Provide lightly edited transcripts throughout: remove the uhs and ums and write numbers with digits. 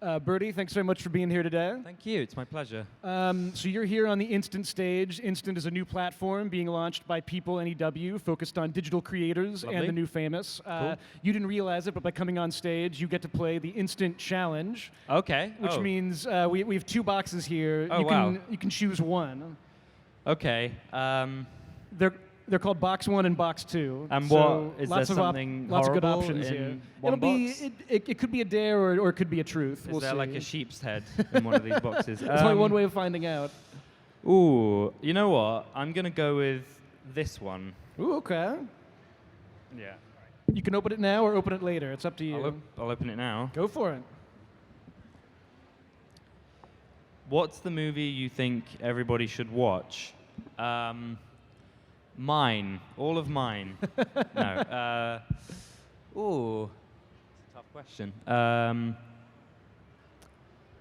Bertie, thanks very much for being here today. Thank you. It's my pleasure. So you're here on the Instant stage. Instant is a new platform being launched by People NEW, focused on digital creators Lovely. and the new famous. Cool. You didn't realize it, but by coming on stage, you get to play the Instant Challenge. Okay. Which means we have 2 boxes here. Oh, wow. You can choose one. Okay. They're called Box 1 and Box 2. And so what is lots there of something lots of good horrible options in here. one It'll be box? it could be a dare or it could be a truth. Is we'll there see. like a sheep's head in one of these boxes? There's only one way of finding out. Ooh, you know what? I'm gonna go with this one. Ooh, okay. Yeah. You can open it now or open it later. It's up to you. I'll open it now. Go for it. What's the movie you think everybody should watch? Mine. All of mine. No. Ooh. It's a tough question.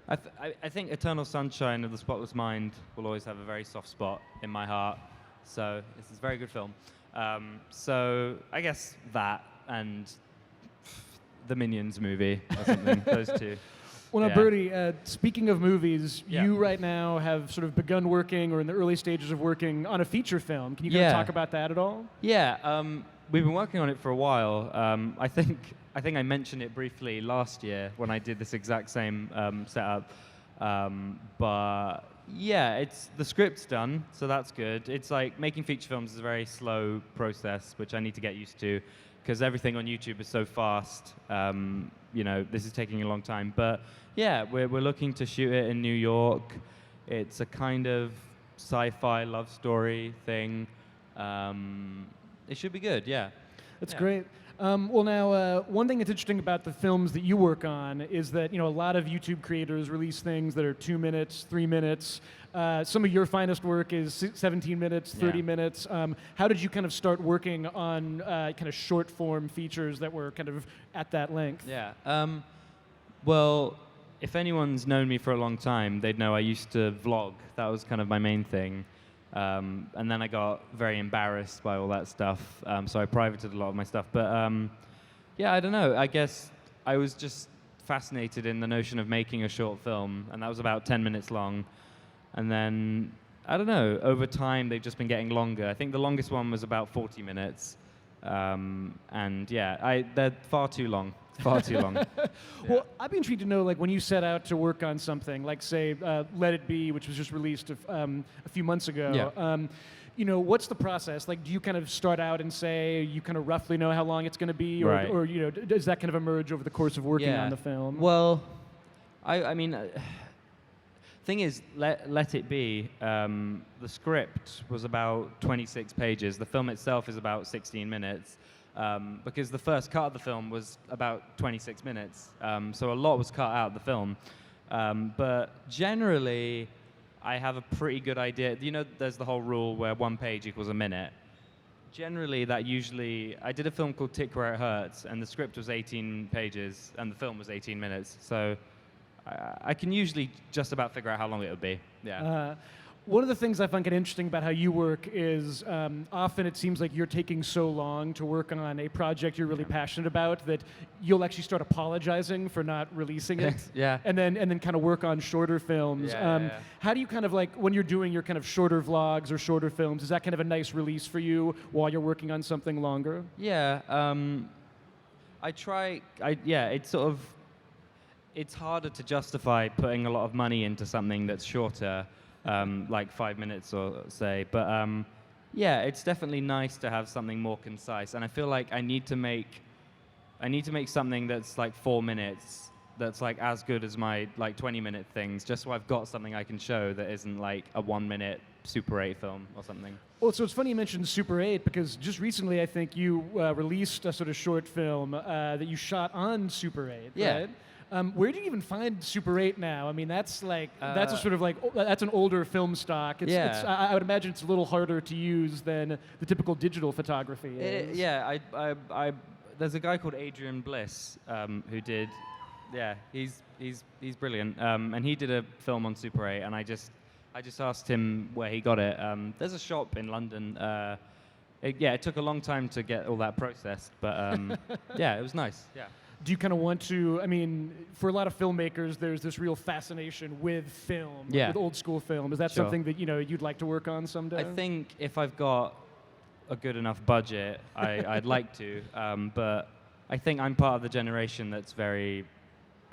I think Eternal Sunshine of the Spotless Mind will always have a very soft spot in my heart. So this is a very good film. So I guess that and the Minions movie or something. Those two. Well, now, Yeah. Bertie, speaking of movies, Yeah. you right now have sort of begun working or in the early stages of working on a feature film. Can you kind Yeah. of talk about that at all? Yeah, we've been working on it for a while. I think I mentioned it briefly last year when I did this exact same setup. But yeah, the script's done, so that's good. It's like making feature films is a very slow process, which I need to get used to, because everything on YouTube is so fast. This is taking a long time. But yeah, we're looking to shoot it in New York. It's a kind of sci-fi love story thing. It should be good, yeah. That's Yeah. great. Well, now, one thing that's interesting about the films that you work on is that a lot of YouTube creators release things that are 2 minutes, 3 minutes. Some of your finest work is 17 minutes, 30 Yeah. minutes. How did you kind of start working on kind of short form features that were kind of at that length? Yeah. Well, if anyone's known me for a long time, they'd know I used to vlog. That was kind of my main thing. And then I got very embarrassed by all that stuff, so I privated a lot of my stuff. But yeah, I don't know. I guess I was just fascinated in the notion of making a short film, and that was about 10 minutes long. And then, I don't know, over time they've just been getting longer. I think the longest one was about 40 minutes. And yeah, they're far too long. Far too long. Yeah. Well, I'd be intrigued to know, like, when you set out to work on something, like, say, Let It Be, which was just released a few months ago. Yeah. What's the process? Like, do you kind of start out and say you kind of roughly know how long it's going to be, or, Right. or does that kind of emerge over the course of working Yeah. on the film? Well, I mean, thing is, Let It Be, the script was about 26 pages. The film itself is about 16 minutes. Because the first cut of the film was about 26 minutes, so a lot was cut out of the film. But generally, I have a pretty good idea. There's the whole rule where 1 page equals a minute. Generally, I did a film called Tick Where It Hurts, and the script was 18 pages, and the film was 18 minutes. So I can usually just about figure out how long it would be. Yeah. One of the things I find kind of interesting about how you work is often it seems like you're taking so long to work on a project you're really passionate about that you'll actually start apologizing for not releasing it. Yeah. And then kind of work on shorter films. Yeah. How do you kind of like, when you're doing your kind of shorter vlogs or shorter films, is that kind of a nice release for you while you're working on something longer? Yeah. I try. It's harder to justify putting a lot of money into something that's shorter. Like 5 minutes or say, but yeah, it's definitely nice to have something more concise. And I feel like I need to make something that's like 4 minutes, that's like as good as my like 20-minute things, just so I've got something I can show that isn't like a 1 minute Super 8 film or something. Well, so it's funny you mentioned Super 8 because just recently I think you released a sort of short film that you shot on Super 8. Yeah. Right? Where do you even find Super 8 now? I mean, that's like that's a sort of like that's an older film stock. I would imagine it's a little harder to use than the typical digital photography is. Yeah, there's a guy called Adrian Bliss who did, yeah, he's brilliant, and he did a film on Super 8, and I just asked him where he got it. There's a shop in London. It took a long time to get all that processed, but yeah, it was nice. Yeah. Do you kind of want to, I mean, for a lot of filmmakers, there's this real fascination with film, Yeah. with old school film. Is that Sure. something that, you'd like to work on someday? I think if I've got a good enough budget, I'd like to. But I think I'm part of the generation that's very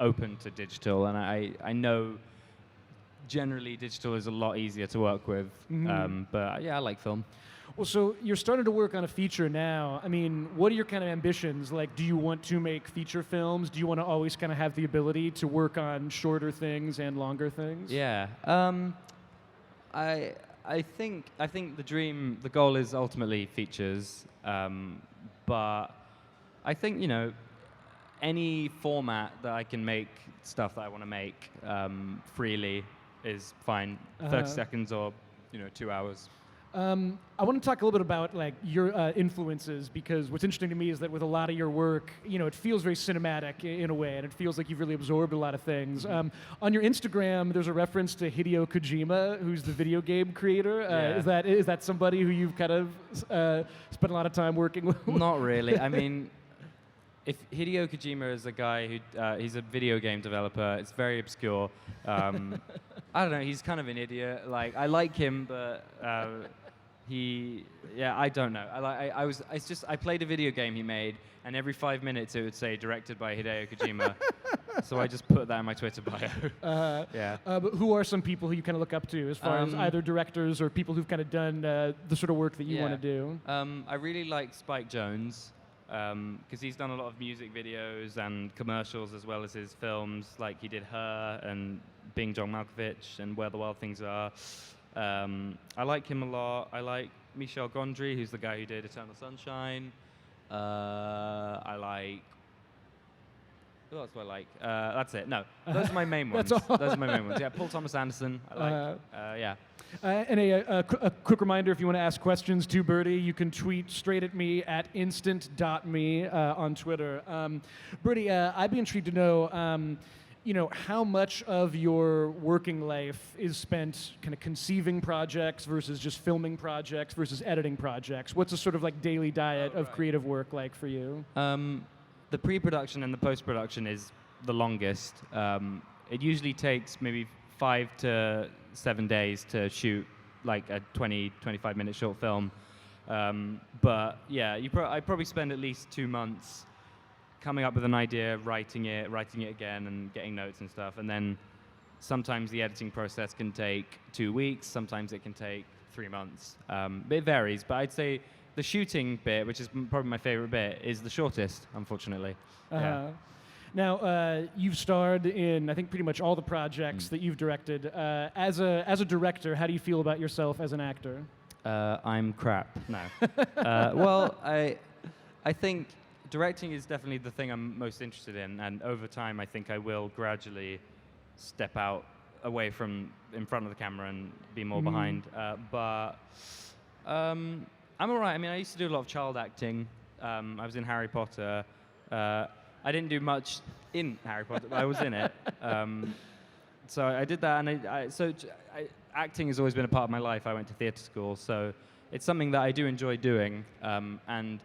open to digital, and I know generally digital is a lot easier to work with. But yeah, I like film. Well, so you're starting to work on a feature now. I mean, what are your kind of ambitions? Like, do you want to make feature films? Do you want to always kind of have the ability to work on shorter things and longer things? Yeah. I think the goal is ultimately features. But I think, any format that I can make stuff that I want to make freely is fine. 30 seconds or 2 hours. I want to talk a little bit about like your influences, because what's interesting to me is that with a lot of your work, it feels very cinematic in a way, and it feels like you've really absorbed a lot of things. On your Instagram, there's a reference to Hideo Kojima, who's the video game creator. Is that somebody who you've kind of spent a lot of time working with? Not really. I mean, if Hideo Kojima is a guy who he's a video game developer, it's very obscure. I don't know. He's kind of an idiot. Like, I like him, but I don't know. I played a video game he made, and every 5 minutes it would say directed by Hideo Kojima. So I just put that in my Twitter bio. But who are some people who you kind of look up to as far as either directors or people who've kind of done the sort of work that you want to do? I really like Spike Jonze, because he's done a lot of music videos and commercials as well as his films. Like, he did Her and Being John Malkovich and Where the Wild Things Are. I like him a lot. I like Michel Gondry, who's the guy who did Eternal Sunshine. I like... Who else do I like? That's it. No, those are my main ones. Those are my main ones. Yeah, Paul Thomas Anderson. I like. Yeah. And a quick reminder, if you want to ask questions to Bertie, you can tweet straight at me at instant.me on Twitter. Bertie, I'd be intrigued to know, how much of your working life is spent kind of conceiving projects versus just filming projects versus editing projects? What's a sort of like daily diet of creative work like for you? The pre-production and the post-production is the longest. It usually takes maybe 5 to 7 days to shoot like a 20, 25-minute short film. But yeah, I probably spend at least 2 months coming up with an idea, writing it again, and getting notes and stuff. And then sometimes the editing process can take 2 weeks. Sometimes it can take 3 months. It varies, but I'd say the shooting bit, which is probably my favorite bit, is the shortest, unfortunately. Yeah. Now, you've starred in, I think, pretty much all the projects that you've directed. As a director, how do you feel about yourself as an actor? I'm crap. No. Well, I think directing is definitely the thing I'm most interested in, and over time, I think I will gradually step out away from in front of the camera and be more behind. But I'm all right. I mean, I used to do a lot of child acting. I was in Harry Potter. I didn't do much in Harry Potter, but I was in it. So I did that, and acting has always been a part of my life. I went to theatre school, so it's something that I do enjoy doing. And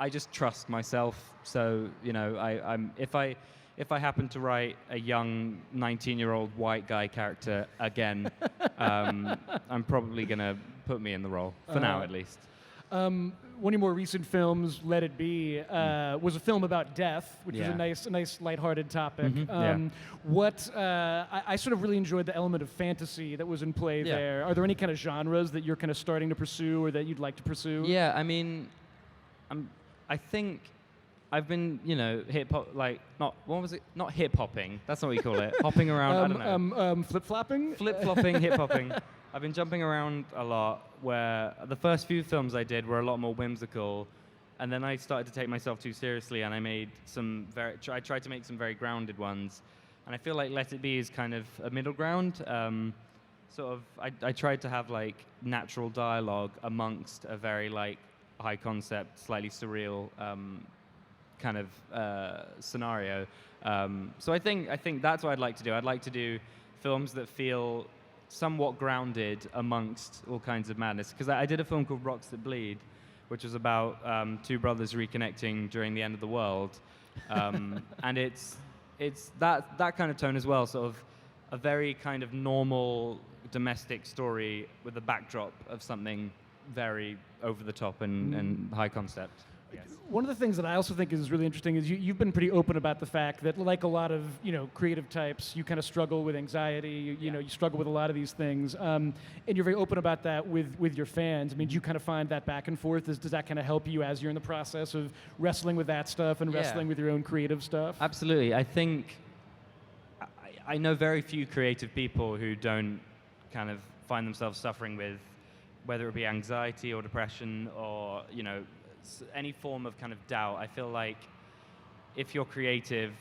I just trust myself. So if I happen to write a young 19-year-old white guy character again, I'm probably gonna put me in the role for now, at least. One of your more recent films, Let It Be, was a film about death, which is a nice lighthearted topic. I sort of really enjoyed the element of fantasy that was in play there. Are there any kind of genres that you're kind of starting to pursue or that you'd like to pursue? Yeah, I mean, I think I've been, hip hop, like not hip hopping. That's not what you call it. Hopping around. I don't know. Flip flopping. Flip flopping, hip hopping. I've been jumping around a lot. Where the first few films I did were a lot more whimsical, and then I started to take myself too seriously, and I made I tried to make some very grounded ones, and I feel like Let It Be is kind of a middle ground. I tried to have like natural dialogue amongst a very like high concept, slightly surreal kind of scenario. So I think that's what I'd like to do. I'd like to do films that feel somewhat grounded amongst all kinds of madness. Because I did a film called Rocks That Bleed, which was about two brothers reconnecting during the end of the world. And it's that kind of tone as well, sort of a very kind of normal domestic story with a backdrop of something very over the top and high concept. I guess. One of the things that I also think is really interesting is you've been pretty open about the fact that, like a lot of creative types, you kind of struggle with anxiety. You struggle with a lot of these things, and you're very open about that with your fans. I mean, do you kind of find that back and forth? Does that kind of help you as you're in the process of wrestling with that stuff and wrestling with your own creative stuff? Absolutely. I think I know very few creative people who don't kind of find themselves suffering with, whether it be anxiety or depression or any form of kind of doubt. I feel like if you're creative,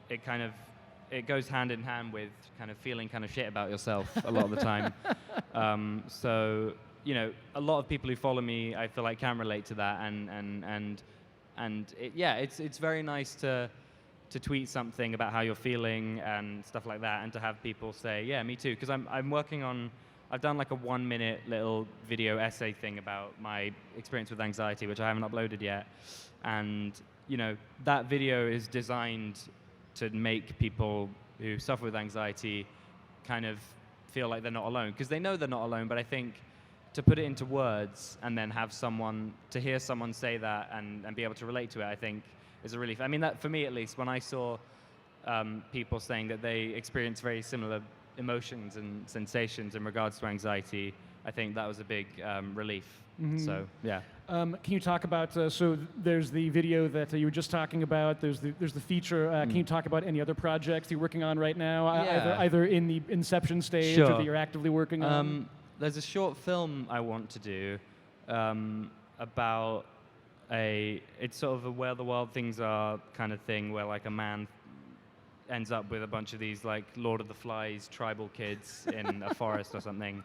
it goes hand in hand with kind of feeling kind of shit about yourself a lot of the time. So a lot of people who follow me, I feel like can relate to that, and it's very nice to tweet something about how you're feeling and stuff like that, and to have people say, yeah, me too, because I'm working on. I've done like a 1-minute little video essay thing about my experience with anxiety, which I haven't uploaded yet. And, that video is designed to make people who suffer with anxiety kind of feel like they're not alone, because they know they're not alone, but I think to put it into words and then have to hear someone say that and be able to relate to it, I think is a relief. I mean, that for me at least, when I saw people saying that they experience very similar emotions and sensations in regards to anxiety, I think that was a big relief. Mm-hmm. So yeah. Can you talk about? So there's the video that you were just talking about. There's the feature. Can you talk about any other projects you're working on right now? Either in the inception stage or that you're actively working on. There's a short film I want to do about it's sort of a where the wild things are kind of thing, where like a man ends up with a bunch of these like Lord of the Flies tribal kids in a forest or something.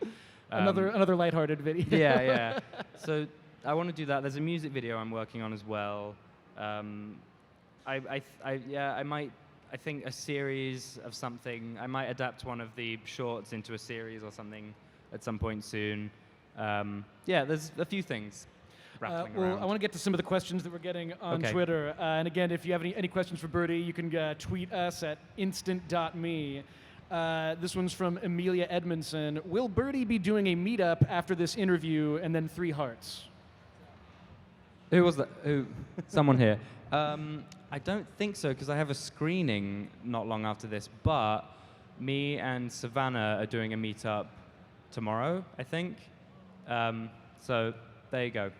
Another lighthearted video. Yeah. So I want to do that. There's a music video I'm working on as well. I think a series of something. I might adapt one of the shorts into a series or something at some point soon. There's a few things. I want to get to some of the questions that we're getting on Twitter. And again, if you have any questions for Bertie, you can tweet us at instant.me. This one's from Amelia Edmondson. Will Bertie be doing a meetup after this interview? And then 3 hearts. Who was that? Someone here. I don't think so, because I have a screening not long after this. But me and Savannah are doing a meetup tomorrow, I think. So there you go.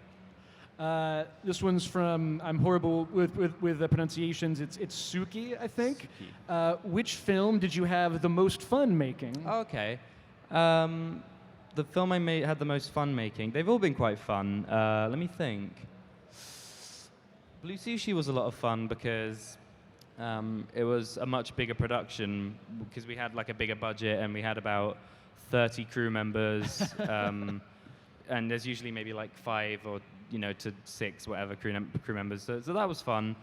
This one's from, I'm horrible with the pronunciations, it's Suki, I think. Which film did you have the most fun making? Okay. The film I had the most fun making, they've all been quite fun. Let me think. Blue Sushi was a lot of fun because it was a much bigger production, because we had like a bigger budget and we had about 30 crew members. And there's usually maybe like 5 or to 6, whatever, crew members. So that was fun.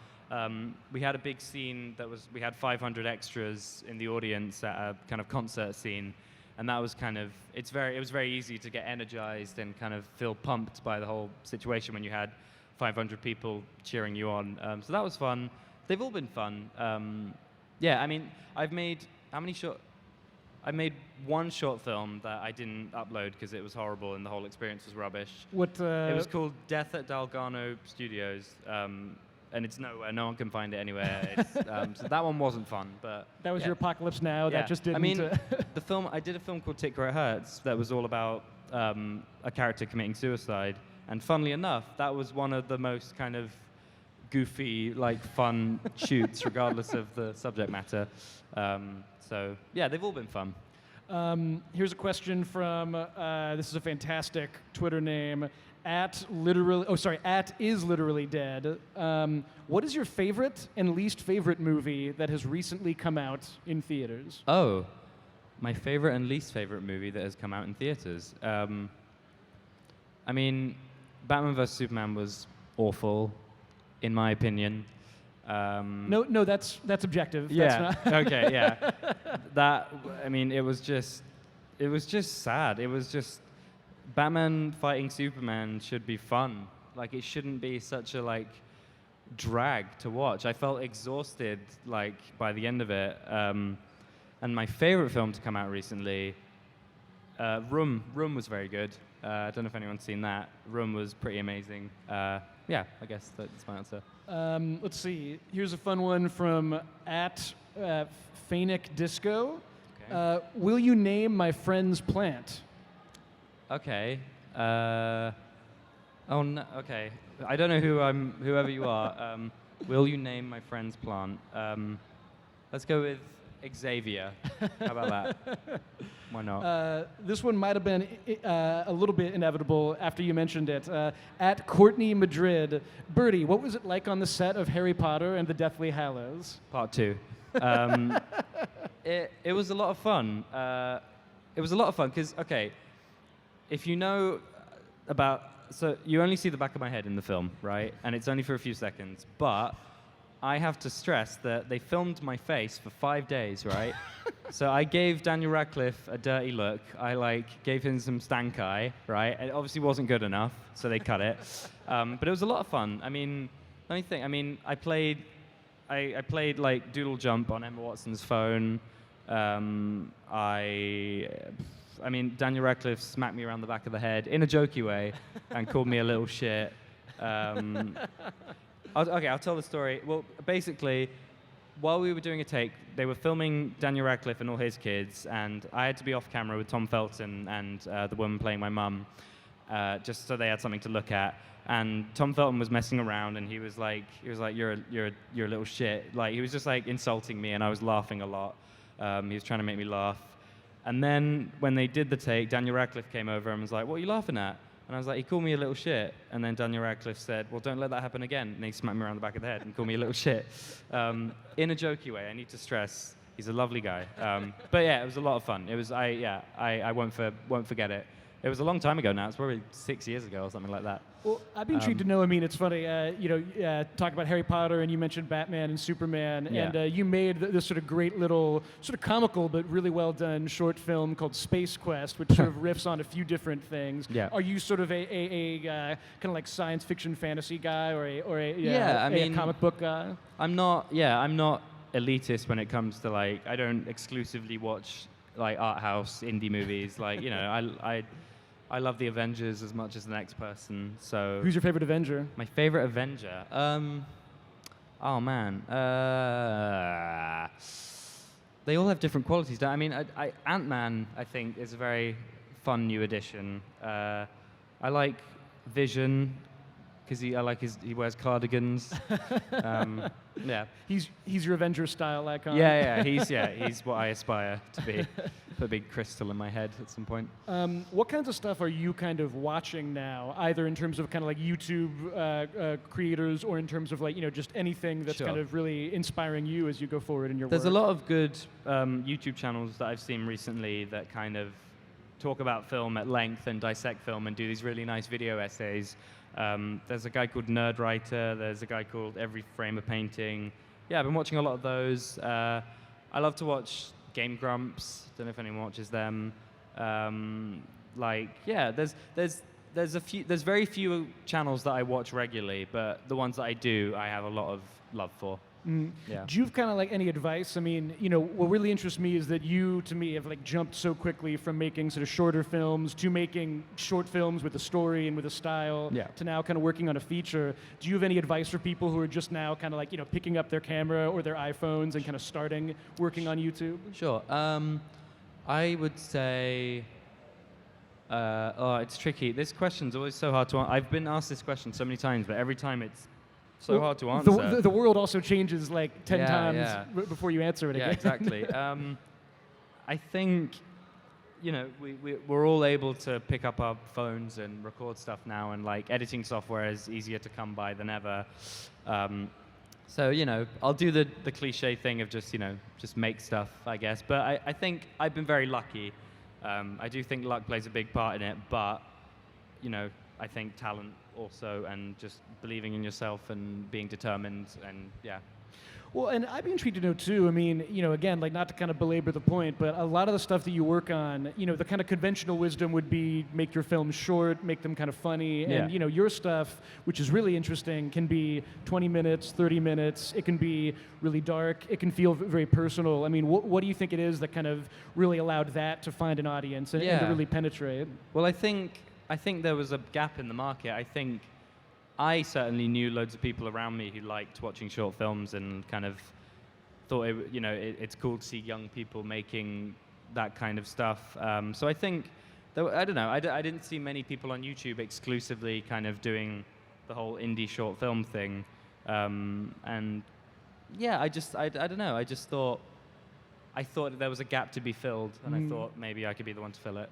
We had a big scene we had 500 extras in the audience at a kind of concert scene, and that was kind of, it was very easy to get energized and kind of feel pumped by the whole situation when you had 500 people cheering you on. So that was fun. They've all been fun. I mean, I've made one short film that I didn't upload because it was horrible and the whole experience was rubbish. It was called Death at Dalgarno Studios, and it's nowhere. No one can find it anywhere. So that one wasn't fun, but that was your Apocalypse Now. That just didn't. I mean, I did a film called Tick Where It Hurts that was all about a character committing suicide, and funnily enough, that was one of the most kind of goofy, like fun shoots, regardless of the subject matter. So yeah, they've all been fun. Here's a question from this is a fantastic Twitter name at is literally dead. What is your favorite and least favorite movie that has recently come out in theaters? Oh, my favorite and least favorite movie that has come out in theaters. I mean, Batman vs Superman was awful, in my opinion. No, that's objective. Yeah. That's not Okay. Yeah. That. I mean, it was just sad. It was just Batman fighting Superman should be fun. Like, it shouldn't be such a drag to watch. I felt exhausted like by the end of it. And my favorite film to come out recently, Room. Room was very good. I don't know if anyone's seen that. Room was pretty amazing. Yeah, I guess that's my answer. Let's see. Here's a fun one from @Fanic Disco. Okay. Will you name my friend's plant? Okay. Oh no. Okay. I don't know whoever you are. Will you name my friend's plant? Let's go with Xavier. How about that? Why not? This one might have been a little bit inevitable after you mentioned it. @Courtney Madrid. Bertie, what was it like on the set of Harry Potter and the Deathly Hallows? Part 2. It was a lot of fun. It was a lot of fun because, okay, if you know about... So you only see the back of my head in the film, right? And it's only for a few seconds. But I have to stress that they filmed my face for 5 days, right? So I gave Daniel Radcliffe a dirty look. I gave him some stank eye, right? It obviously wasn't good enough, so they cut it. But it was a lot of fun. I mean, let me think. I mean, I played like Doodle Jump on Emma Watson's phone. I mean, Daniel Radcliffe smacked me around the back of the head in a jokey way and called me a little shit. I'll tell the story. Well, basically, while we were doing a take, they were filming Daniel Radcliffe and all his kids, and I had to be off camera with Tom Felton and the woman playing my mum, just so they had something to look at. And Tom Felton was messing around, and he was like, you're a little shit. Like, he was just like insulting me, and I was laughing a lot. He was trying to make me laugh. And then when they did the take, Daniel Radcliffe came over and was like, "What are you laughing at?" And I was like, "He called me a little shit." And then Daniel Radcliffe said, "Well, don't let that happen again." And he smacked me around the back of the head and called me a little shit. In a jokey way. I need to stress, he's a lovely guy. But yeah, it was a lot of fun. It was, I won't forget it. It was a long time ago now. It's probably 6 years ago or something like that. Well, I'd be intrigued to know. I mean, it's funny. Talk about Harry Potter, and you mentioned Batman and Superman, Yeah. and you made this sort of great little, sort of comical but really well done short film called Space Quest, which sort of riffs on a few different things. Yeah. Are you sort of a kind of like science fiction fantasy guy, or I mean, a comic book guy? I'm not elitist when it comes to like, I don't exclusively watch like art house indie movies. Like, I love the Avengers as much as the next person. So Who's your favorite Avenger? my favorite Avenger. Oh man. They all have different qualities. I mean, Ant-Man, I think, is a very fun new addition. I like Vision because he wears cardigans. Yeah. He's your Avenger style icon. Yeah. He's what I aspire to be. Put a big crystal in my head at some point. What kinds of stuff are you kind of watching now, either in terms of kind of like YouTube creators, or in terms of like, just anything that's Sure. kind of really inspiring you as you go forward in your There's work? a lot of good YouTube channels that I've seen recently that kind of talk about film at length and dissect film and do these really nice video essays. There's a guy called Nerd Writer. There's a guy called Every Frame a Painting. Yeah, I've been watching a lot of those. I love to watch Game Grumps. Don't know if anyone watches them. There's very few channels that I watch regularly, but the ones that I do, I have a lot of love for. Yeah. Do you have kind of like any advice? I mean, what really interests me is that you, to me, have like jumped so quickly from making sort of shorter films to making short films with a story and with a style, Yeah. to now kind of working on a feature. Do you have any advice for people who are just now kind of like, picking up their camera or their iPhones and kind of starting working on YouTube? Sure. I would say, it's tricky. This question's always so hard to answer. I've been asked this question so many times, but every time it's so hard to answer. The world also changes like 10 Yeah, times yeah. Before you answer it Yeah, again. exactly. I think, we're all able to pick up our phones and record stuff now, and like editing software is easier to come by than ever. So, I'll do the cliche thing of just make stuff, I guess. But I think I've been very lucky. I do think luck plays a big part in it, but, I think talent also, and just believing in yourself and being determined, and yeah. Well, and I'd be intrigued to know too. I mean, again, like not to kind of belabor the point, but a lot of the stuff that you work on, the kind of conventional wisdom would be make your films short, make them kind of funny, and your stuff, which is really interesting, can be 20 minutes, 30 minutes. It can be really dark. It can feel very personal. I mean, what do you think it is that kind of really allowed that to find an audience and to really penetrate? Well, I think there was a gap in the market. I think I certainly knew loads of people around me who liked watching short films and kind of thought it's cool to see young people making that kind of stuff. So I think, I don't know, I didn't see many people on YouTube exclusively kind of doing the whole indie short film thing. And yeah, I don't know, I thought there was a gap to be filled, and I thought maybe I could be the one to fill it.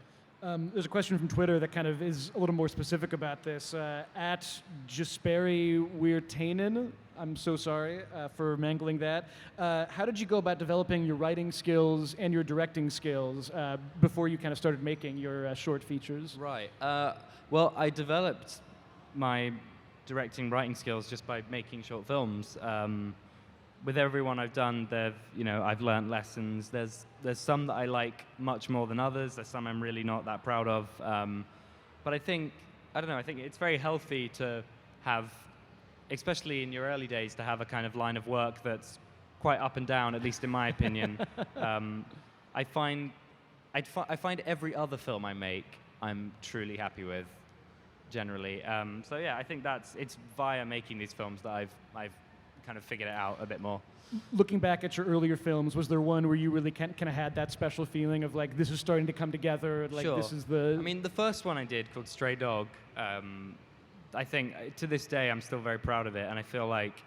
There's a question from Twitter that kind of is a little more specific about this. At Jasperi Weirtainen, I'm so sorry for mangling that. How did you go about developing your writing skills and your directing skills before you kind of started making your short features? Right. Well, I developed my directing, writing skills just by making short films. With everyone I've done, I've learned lessons. There's some that I like much more than others. There's some I'm really not that proud of. But I think it's very healthy to have, especially in your early days, to have a kind of line of work that's quite up and down, at least in my opinion. I find every other film I make, I'm truly happy with, generally. So yeah, I think it's via making these films that I've kind of figured it out a bit more. Looking back at your earlier films, was there one where you really kind of had that special feeling of like, this is starting to come together, like Sure. this is the... I mean, the first one I did, called Stray Dog, I think to this day I'm still very proud of it, and I feel like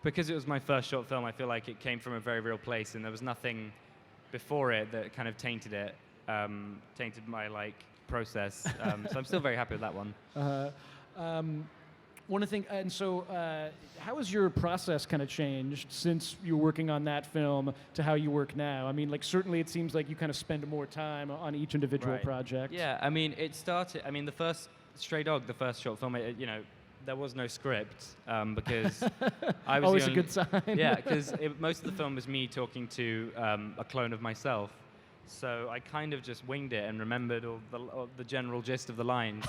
because it was my first short film, I feel like it came from a very real place, and there was nothing before it that kind of tainted it, tainted my process. So I'm still very happy with that one. One of the things, and so how has your process kind of changed since you were working on that film to how you work now? I mean, certainly it seems like you kind of spend more time on each individual project. Yeah, I mean, the first Stray Dog, the first short film, there was no script because I was always a good sign. Yeah, because most of the film was me talking to a clone of myself. So I kind of just winged it and remembered all the general gist of the lines.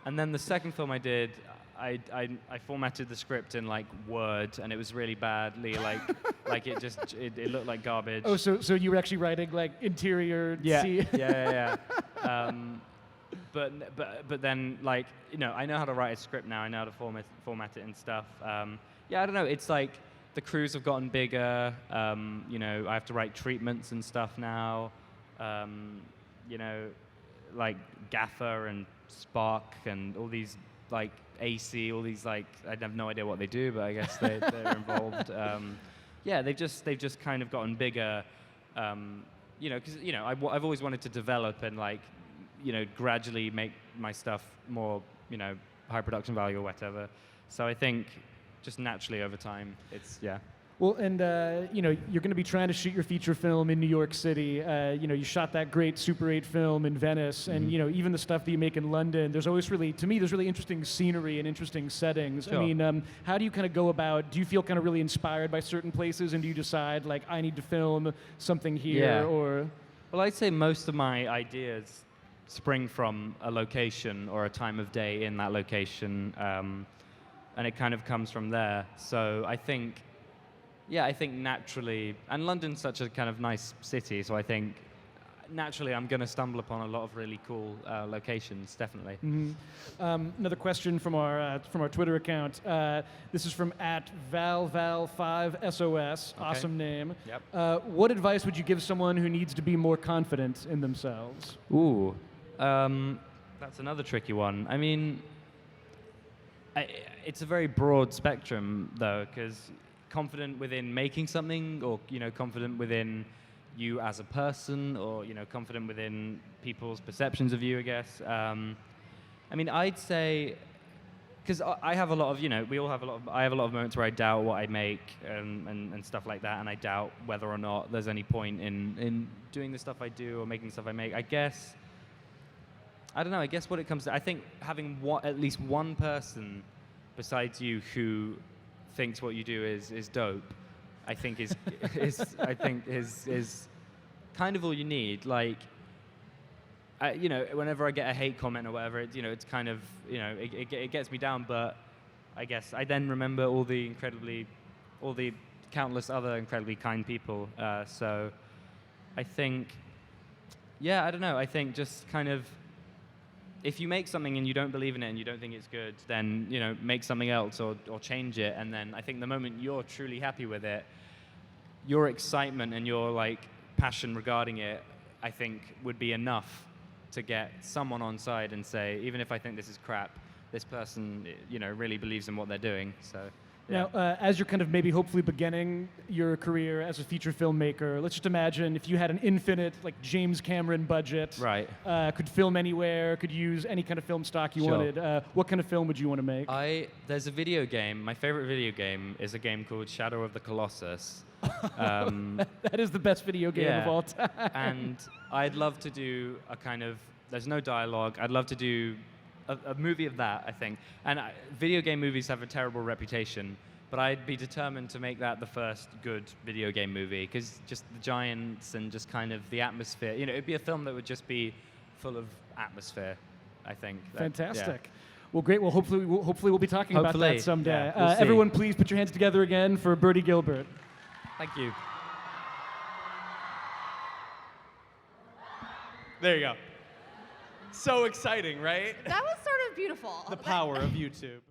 And then the second film I did, I formatted the script in Word, and it was really badly it looked like garbage. Oh, so you were actually writing interior? Yeah. But then I know how to write a script now. I know how to format it and stuff. Yeah, I don't know. It's the crews have gotten bigger. I have to write treatments and stuff now. Gaffer and Spark and all these AC, all these I have no idea what they do, but I guess they're involved. Yeah, they've just kind of gotten bigger. Because I've always wanted to develop and gradually make my stuff more high production value or whatever. So I think just naturally over time, it's Well, and you're going to be trying to shoot your feature film in New York City. You shot that great Super 8 film in Venice, and even the stuff that you make in London. There's always there's really interesting scenery and interesting settings. Sure. I mean, how do you kind of go about? Do you feel kind of really inspired by certain places, and do you decide I need to film something here? Yeah. Or Well, I'd say most of my ideas spring from a location or a time of day in that location, and it kind of comes from there. So I think naturally, and London's such a kind of nice city, so I think naturally I'm going to stumble upon a lot of really cool locations, definitely. Mm-hmm. Another question from our Twitter account. This is from @valval5sos. Okay. Awesome name. Yep. What advice would you give someone who needs to be more confident in themselves? Ooh, that's another tricky one. I mean, it's a very broad spectrum, though, because confident within making something, or confident within you as a person, or confident within people's perceptions of you, I guess. I mean, I'd say, because I have a lot of, I have a lot of moments where I doubt what I make and stuff like that, and I doubt whether or not there's any point in doing the stuff I do or making stuff I make. I guess, I don't know, I guess what it comes to, I think having at least one person besides you who thinks what you do is dope, I think is kind of all you need. Like, you know, whenever I get a hate comment or whatever, it's kind of, it gets me down. But I guess I then remember all the countless other incredibly kind people. So I think, yeah, I don't know. I think just kind of, if you make something and you don't believe in it and you don't think it's good, then, make something else or change it. And then I think the moment you're truly happy with it, your excitement and your passion regarding it, I think would be enough to get someone on side and say, even if I think this is crap, this person, really believes in what they're doing. So. Yeah. Now, as you're kind of maybe hopefully beginning your career as a feature filmmaker, let's just imagine if you had an infinite, James Cameron budget, right? Could film anywhere, could use any kind of film stock you wanted. What kind of film would you want to make? There's a video game. My favorite video game is a game called Shadow of the Colossus. That is the best video game of all time. And I'd love to do a kind of, there's no dialogue. I'd love to do a movie of that, I think. And video game movies have a terrible reputation, but I'd be determined to make that the first good video game movie, because just the giants and just kind of the atmosphere. It'd be a film that would just be full of atmosphere, I think. Fantastic. Yeah. Well, great. Well, hopefully we'll be talking about that someday. Yeah, we'll see. Everyone, please put your hands together again for Bertie Gilbert. Thank you. There you go. So exciting, right? That was sort of beautiful. The power of YouTube.